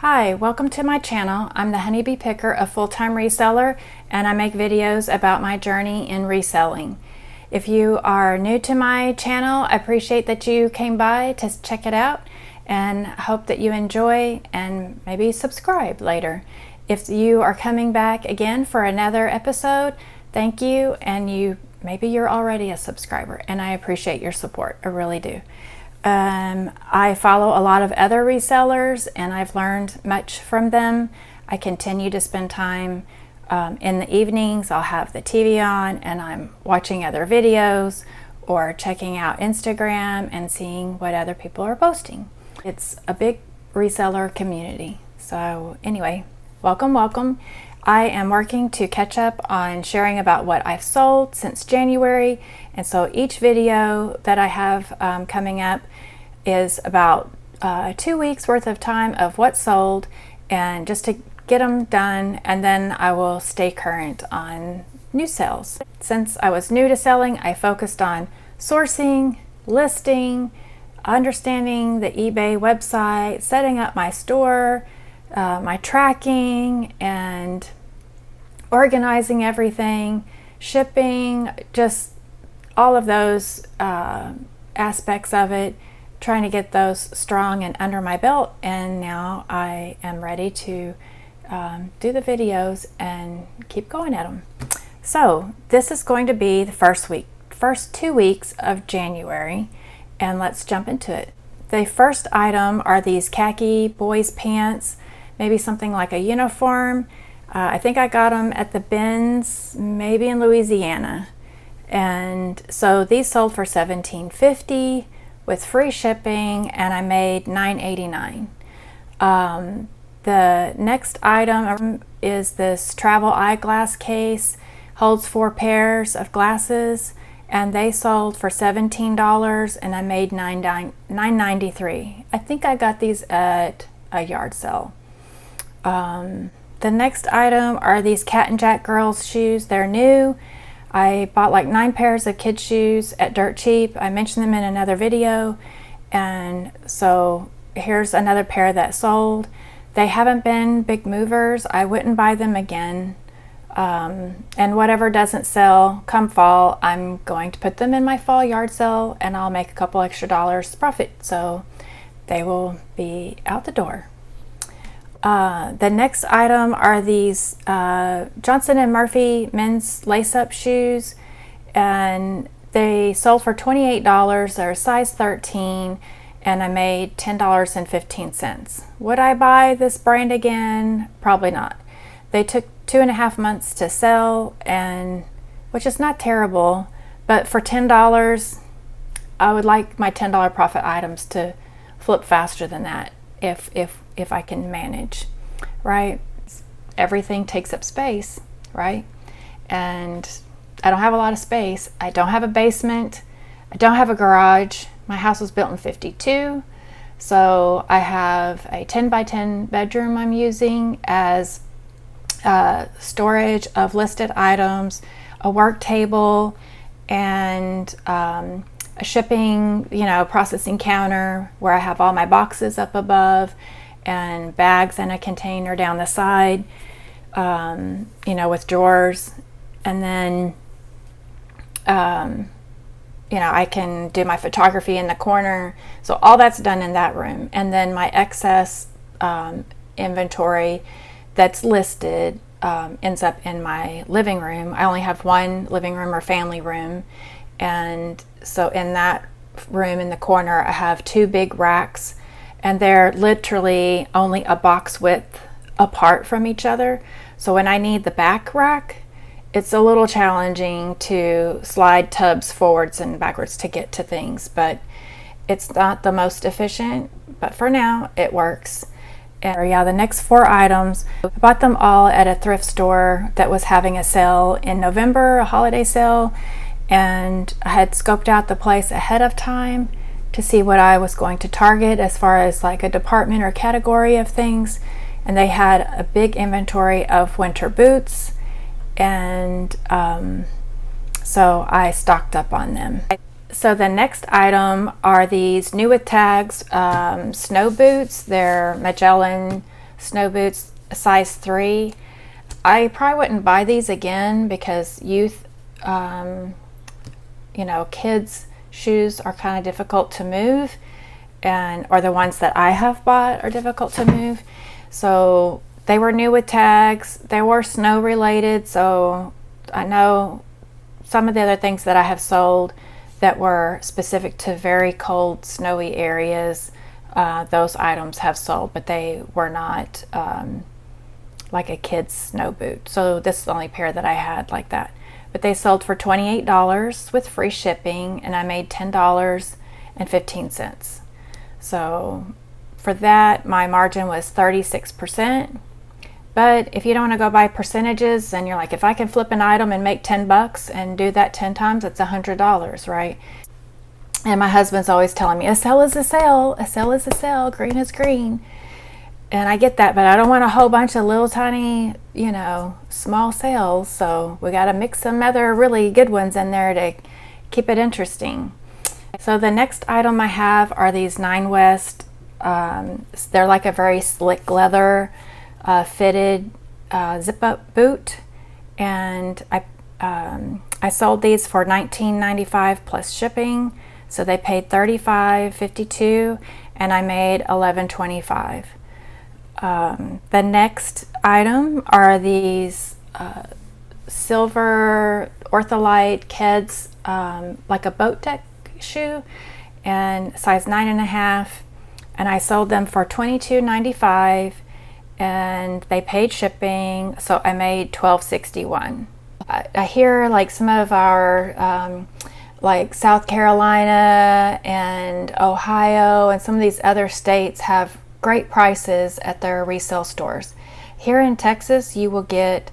Hi, welcome to my channel. I'm the Honeybee Picker, a full-time reseller, and I make videos about my journey in reselling. If you are new to my channel, I appreciate that you came by to check it out and hope that you enjoy and maybe subscribe later. If you are coming back again for another episode, thank you, and maybe you're already a subscriber, and I appreciate your support. I really do. I follow a lot of other resellers and I've learned much from them. I continue to spend time in the evenings. I'll have the TV on and I'm watching other videos or checking out Instagram and seeing what other people are posting. It's a big reseller community. So anyway, welcome. I am working to catch up on sharing about what I've sold since January, and so each video that I have coming up is about 2 weeks worth of time of what sold, and just to get them done, and then I will stay current on new sales. Since I was new to selling, I focused on sourcing, listing, understanding the eBay website, setting up my store, my tracking, and organizing everything, shipping, just all of those aspects of it, trying to get those strong and under my belt. And now I am ready to do the videos and keep going at them. So this is going to be the first 2 weeks of January, and let's jump into it. The first item are these khaki boys pants, maybe something like a uniform. I think I got them at the bins, maybe in Louisiana. And so these sold for $17.50 with free shipping, and I made $9.89. The next item is this travel eyeglass case, holds 4 pairs of glasses, and they sold for $17 and I made $9.93. I think I got these at a yard sale. The next item are these Cat and Jack girls shoes. They're new. I bought like 9 pairs of kids shoes at dirt cheap. I mentioned them in another video, and so here's another pair that sold. They haven't been big movers. I wouldn't buy them again, and whatever doesn't sell come fall, I'm going to put them in my fall yard sale and I'll make a couple extra dollars profit, so they will be out the door. The next item are these Johnson & Murphy men's lace-up shoes, and they sold for $28. They're a size 13, and I made $10.15. Would I buy this brand again? Probably not. They took 2.5 months to sell, and which is not terrible, but for $10, I would like my $10 profit items to flip faster than that if I can manage, right? Everything takes up space, right? And I don't have a lot of space. I don't have a basement. I don't have a garage. My house was built in '52, so I have a 10 by 10 bedroom I'm using as storage of listed items, a work table, and a shipping, processing counter where I have all my boxes up above and bags in a container down the side, with drawers. And then, I can do my photography in the corner. So all that's done in that room. And then my excess inventory that's listed ends up in my living room. I only have one living room or family room. And so in that room in the corner, I have 2 big racks, and they're literally only a box width apart from each other. So when I need the back rack, it's a little challenging to slide tubs forwards and backwards to get to things, but it's not the most efficient, but for now it works. And yeah, the next 4 items, I bought them all at a thrift store that was having a sale in November, a holiday sale. And I had scoped out the place ahead of time to see what I was going to target as far as like a department or category of things. And they had a big inventory of winter boots, and so I stocked up on them. So the next item are these new with tags snow boots. They're Magellan snow boots, size 3. I probably wouldn't buy these again because youth, kids' shoes are kind of difficult to move, or the ones that I have bought are difficult to move. So they were new with tags. They were snow related, so I know some of the other things that I have sold that were specific to very cold, snowy areas, those items have sold, but they were not like a kid's snow boot. So this is the only pair that I had like that. But they sold for $28 with free shipping, and I made $10.15. So for that, my margin was 36%. But if you don't want to go by percentages, and you're like, if I can flip an item and make $10 and do that 10 times, it's $100, right? And my husband's always telling me, a sale is a sale, a sale is a sale, green is green. And I get that, but I don't want a whole bunch of little tiny, small sales. So we got to mix some other really good ones in there to keep it interesting. So the next item I have are these 9 West. They're like a very slick leather fitted zip-up boot, and I sold these for $19.95 plus shipping. So they paid $35.52, and I made $11.25. The next item are these silver Ortholite Keds, like a boat deck shoe, and size 9.5, and I sold them for $22.95, and they paid shipping, so I made $12.61. I hear like some of our like South Carolina and Ohio and some of these other states have great prices at their resale stores. Here in Texas, you will get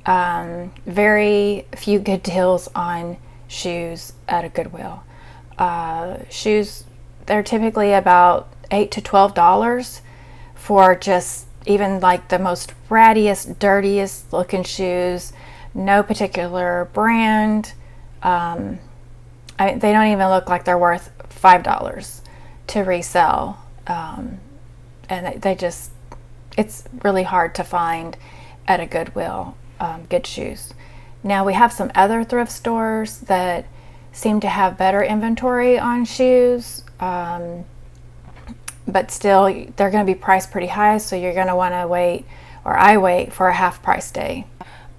very few good deals on shoes at a Goodwill. Shoes, they're typically about $8 to $12 for just even like the most rattiest, dirtiest looking shoes, no particular brand. They don't even look like they're worth $5 to resell. And it's really hard to find at a Goodwill good shoes. Now we have some other thrift stores that seem to have better inventory on shoes, but still they're going to be priced pretty high, so you're going to want to wait, or I wait, for a half price day.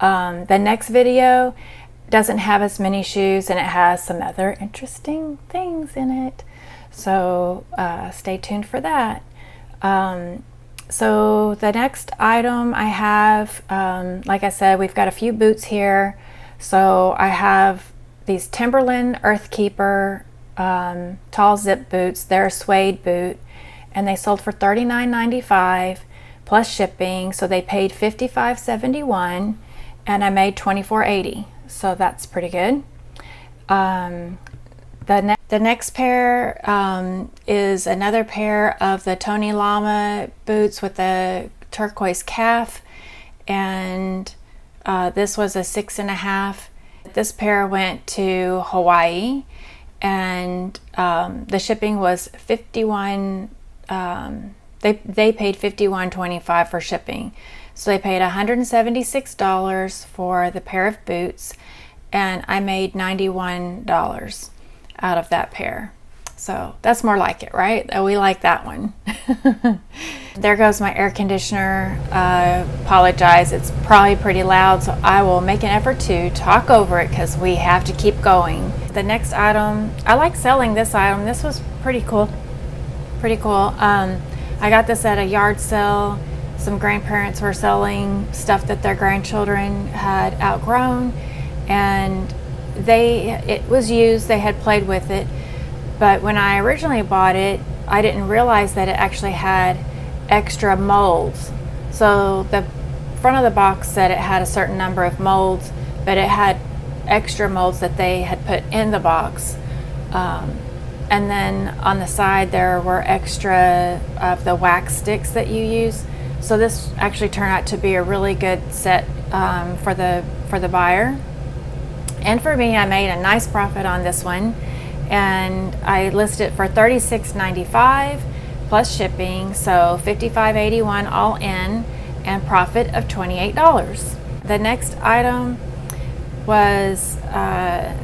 The next video doesn't have as many shoes, and it has some other interesting things in it, so stay tuned for that. So the next item I have, like I said, we've got a few boots here. So I have these Timberland Earthkeeper tall zip boots. They're a suede boot, and they sold for $39.95 plus shipping. So they paid $55.71, and I made $24.80. So that's pretty good. The next pair is another pair of the Tony Lama boots with the turquoise calf, and this was a 6.5. This pair went to Hawaii, and the shipping was $51. They paid $51.25 for shipping, so they paid $176 for the pair of boots, and I made $91 out of that pair. So that's more like it, right? We like that one. There goes my air conditioner. Apologize, it's probably pretty loud, so I will make an effort to talk over it because we have to keep going. The next item, I like selling this item. This was pretty cool. I got this at a yard sale. Some grandparents were selling stuff that their grandchildren had outgrown, and it was used. They had played with it, but when I originally bought it, I didn't realize that it actually had extra molds. So the front of the box said it had a certain number of molds, but it had extra molds that they had put in the box, and then on the side there were extra of the wax sticks that you use. So this actually turned out to be a really good set for the buyer. And for me, I made a nice profit on this one, and I listed it for $36.95, plus shipping, so $55.81 all in, and profit of $28. The next item was I'm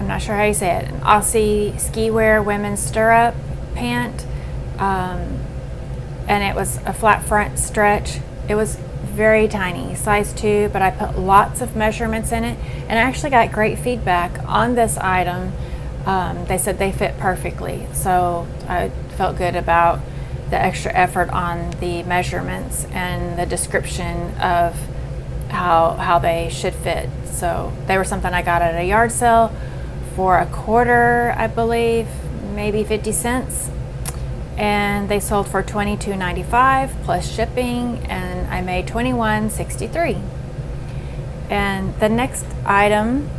not sure how you say it, an Aussie ski wear women's stirrup pant, and it was a flat front stretch. It was very tiny, size 2, but I put lots of measurements in it, and I actually got great feedback on this item. They said they fit perfectly, so I felt good about the extra effort on the measurements and the description of how they should fit. So they were something I got at a yard sale for a quarter, I believe, maybe 50 cents. And they sold for $22.95 plus shipping, and I made $21.63. And the next item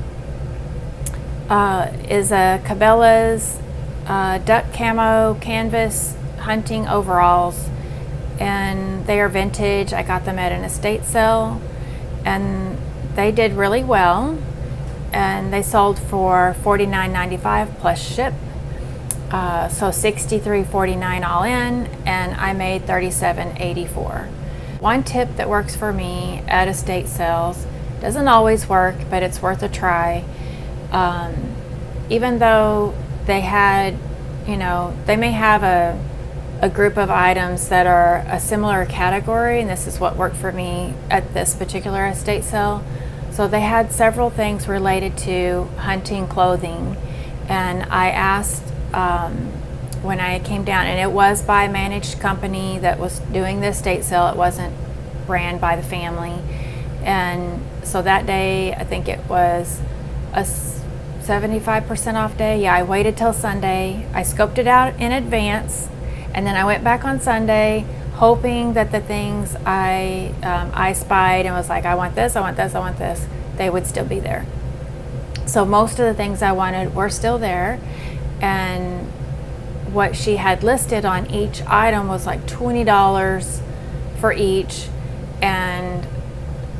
is a Cabela's duck camo canvas hunting overalls, and they are vintage. I got them at an estate sale, and they did really well, and they sold for $49.95 plus ship. So $63.49 all in, and I made $37.84. One tip that works for me at estate sales, doesn't always work, but it's worth a try. Even though they had, they may have a group of items that are a similar category, and this is what worked for me at this particular estate sale. So they had several things related to hunting clothing, and I asked when I came down, and it was by a managed company that was doing the estate sale. It wasn't ran by the family. And so that day, I think it was a 75% off day. Yeah, I waited till Sunday. I scoped it out in advance, and then I went back on Sunday hoping that the things I spied and was like, I want this, I want this, I want this, they would still be there. So most of the things I wanted were still there. And what she had listed on each item was like $20 for each, and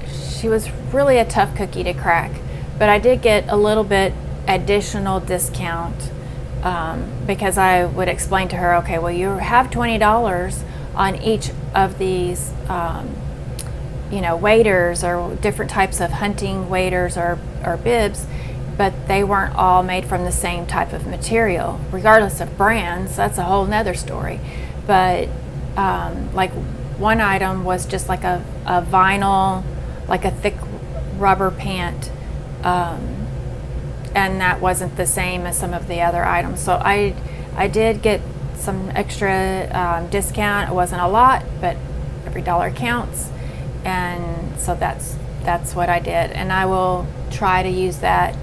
she was really a tough cookie to crack. But I did get a little bit additional discount because I would explain to her, okay, well, you have $20 on each of these waders or different types of hunting waders or bibs, but they weren't all made from the same type of material, regardless of brands. That's a whole nother story. But like one item was just like a vinyl, like a thick rubber pant, and that wasn't the same as some of the other items. So I did get some extra discount. It wasn't a lot, but every dollar counts, and so that's what I did. And I will try to use that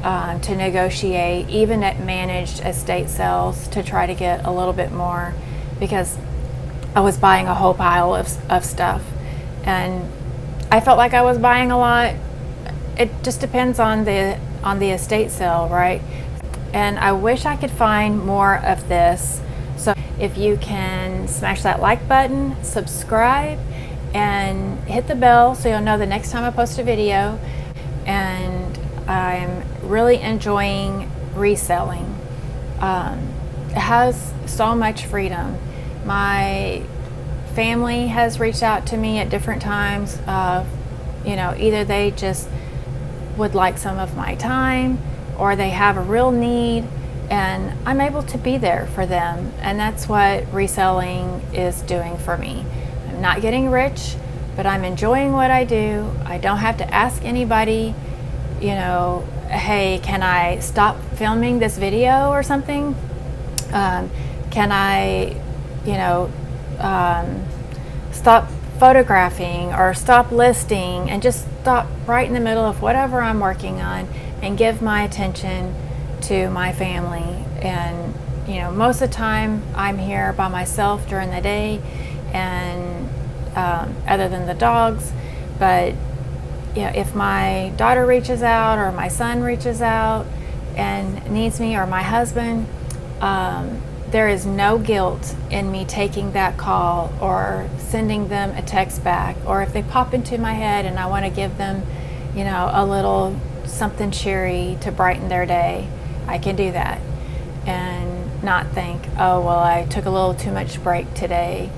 to negotiate, even at managed estate sales, to try to get a little bit more, because I was buying a whole pile of stuff, and I felt like I was buying a lot. It just depends on the estate sale, right? And I wish I could find more of this. So if you can smash that like button, subscribe, and hit the bell so you'll know the next time I post a video. And I'm really enjoying reselling. It has so much freedom. My family has reached out to me at different times. Either they just would like some of my time, or they have a real need, and I'm able to be there for them. And that's what reselling is doing for me. I'm not getting rich, but I'm enjoying what I do. I don't have to ask anybody, hey, can I stop filming this video or something? Can I, stop photographing or stop listing, and just stop right in the middle of whatever I'm working on and give my attention to my family. And most of the time I'm here by myself during the day, and other than the dogs. But if my daughter reaches out, or my son reaches out and needs me, or my husband, there is no guilt in me taking that call or sending them a text back. Or if they pop into my head and I want to give them, a little something cheery to brighten their day, I can do that. And not think, oh, well, I took a little too much break today.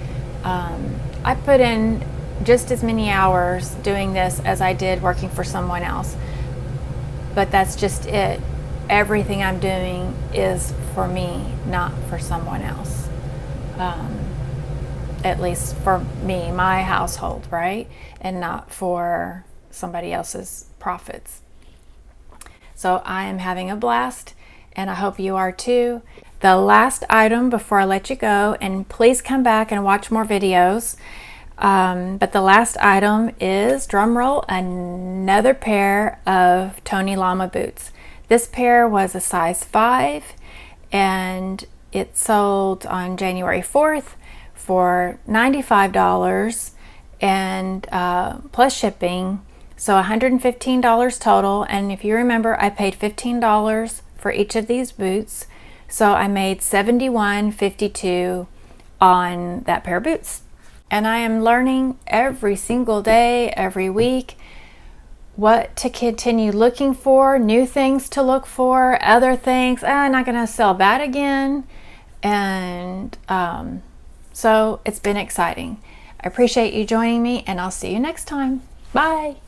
I put in just as many hours doing this as I did working for someone else. But that's just it. Everything I'm doing is for me, not for someone else. At least for me, my household, right? And not for somebody else's profits. So I am having a blast, and I hope you are too. The last item before I let you go, and please come back and watch more videos. But the last item is, drum roll, another pair of Tony Lama boots. This pair was a size 5, and it sold on January 4th for $95 and plus shipping, so $115 total. And if you remember, I paid $15 for each of these boots, so I made $71.52 on that pair of boots. And I am learning every single day, every week, what to continue looking for, new things to look for, other things. I'm not going to sell that again. And so it's been exciting. I appreciate you joining me, and I'll see you next time. Bye.